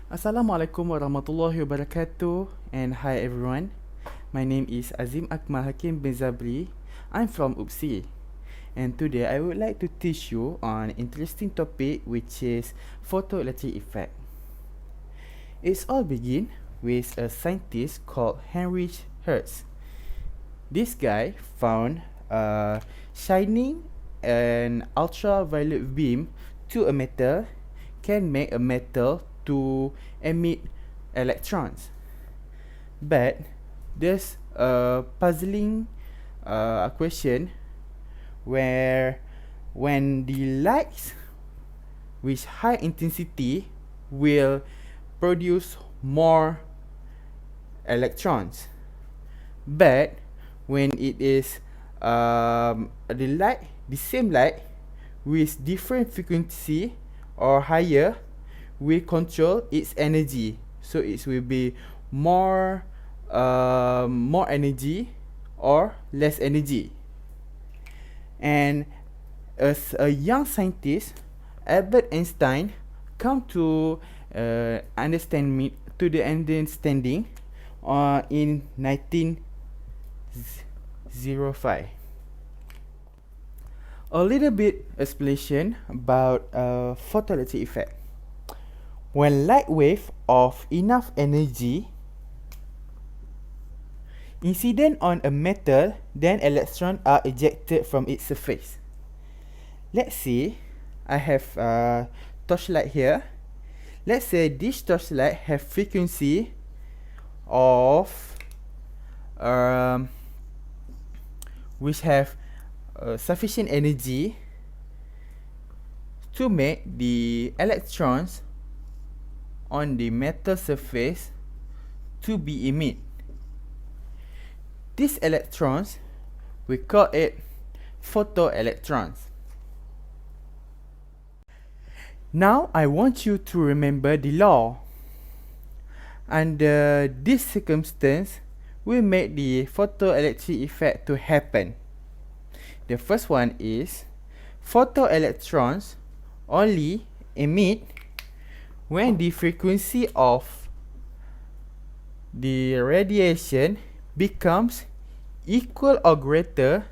Assalamualaikum warahmatullahi wabarakatuh, and hi everyone. My name is Azim Akmal Hakim bin Zabri. I'm from UPSI, and today I would like to teach you on an interesting topic, which is photoelectric effect. It's all begin with a scientist called Heinrich Hertz. This guy found shining an ultraviolet beam to a metal can make a metal to emit electrons. But there's a puzzling question where when the lights with high intensity will produce more electrons, but when it is the same light with different frequency or higher, we control its energy, so it will be more more energy or less energy. And as a young scientist, Albert Einstein come to the understanding in 1905. A little bit explanation about photoelectric effect. When light wave of enough energy incident on a metal, then electrons are ejected from its surface. Let's say I have a torchlight here. Let's say this torchlight have frequency of which have sufficient energy to make the electrons on the metal surface to be emit. These electrons, we call it photoelectrons. Now I want you to remember the law. Under this circumstance, we make the photoelectric effect to happen. The first one is photoelectrons only emit when the frequency of the radiation becomes equal or greater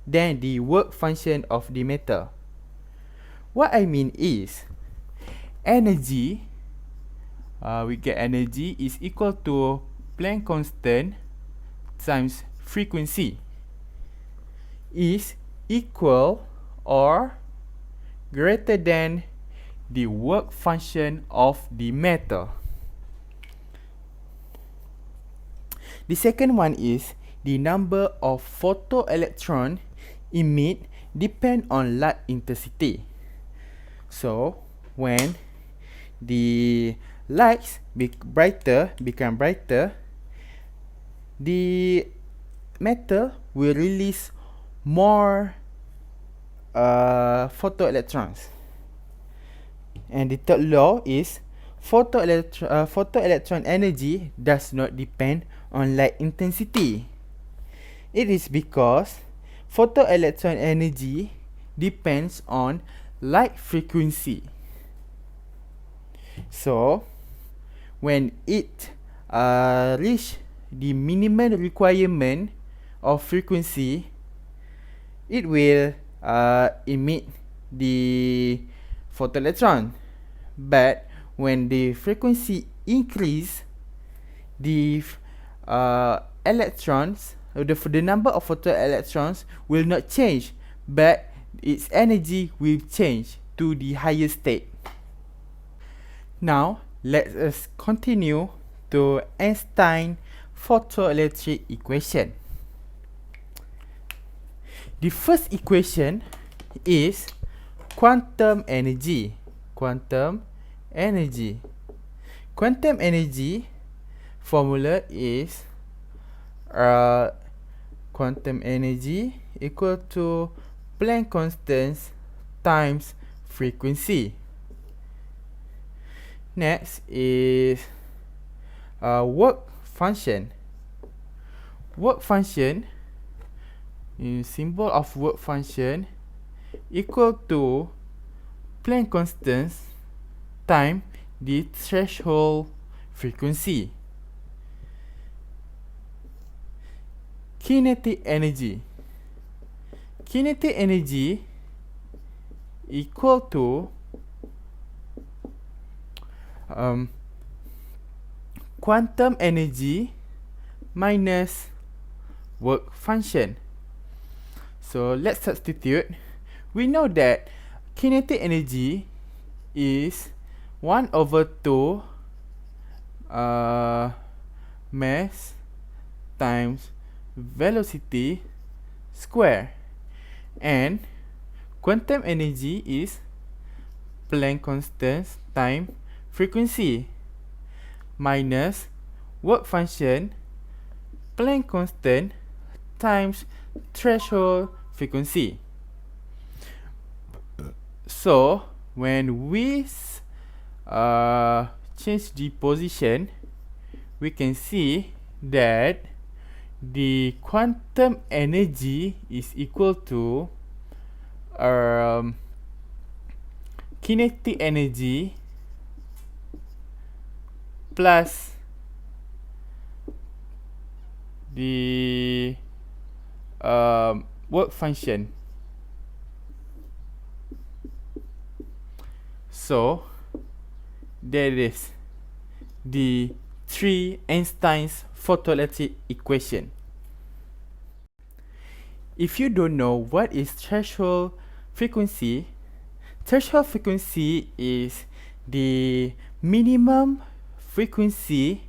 than the work function of the metal. What I mean is, energy, we get energy is equal to Planck constant times frequency is equal or greater than the work function of the metal. The second one is the number of photoelectron emit depend on light intensity. So when the lights become brighter, the metal will release more photoelectrons. And the third law is photoelectron energy does not depend on light intensity. It is because photoelectron energy depends on light frequency. So when it reach the minimum requirement of frequency, it will emit the photoelectron. But when the frequency increase, the electrons, the number of photoelectrons will not change, but its energy will change to the higher state. Now let us continue to Einstein photoelectric equation. The first equation is quantum energy. Quantum energy formula is quantum energy equal to Planck constant times frequency. Next is work function. Work function, in symbol of work function, equal to Planck constant time the threshold frequency. Kinetic energy. Kinetic energy equal to quantum energy minus work function. So let's substitute. We know that kinetic energy is 1 over 2 mass times velocity square, and quantum energy is Planck constant times frequency minus work function Planck constant times threshold frequency. So when we change the position, we can see that the quantum energy is equal to kinetic energy plus the work function. So there is the 3 Einstein's photoelectric equation. If you don't know what is threshold frequency is the minimum frequency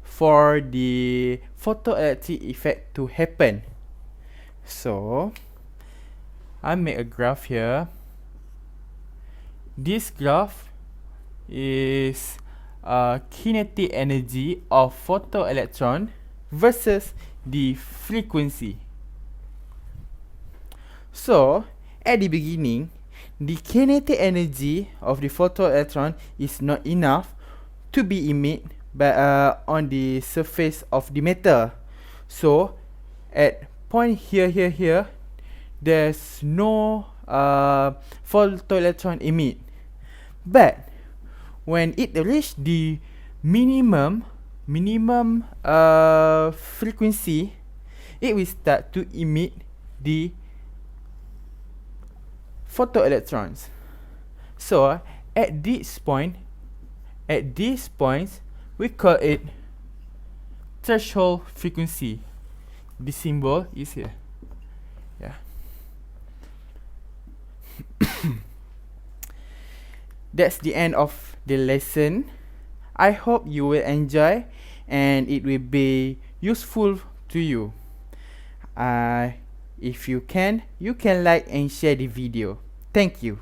for the photoelectric effect to happen. So I make a graph here. This graph is kinetic energy of photoelectron versus the frequency. So at the beginning, the kinetic energy of the photoelectron is not enough to be emitted on the surface of the metal. So at point here, there's no photoelectron emit. But when it reach the minimum frequency, it will start to emit the photoelectrons. So at this points, we call it threshold frequency. The symbol is here. Yeah. That's the end of the lesson. I hope you will enjoy and it will be useful to you. If you can like and share the video. Thank you.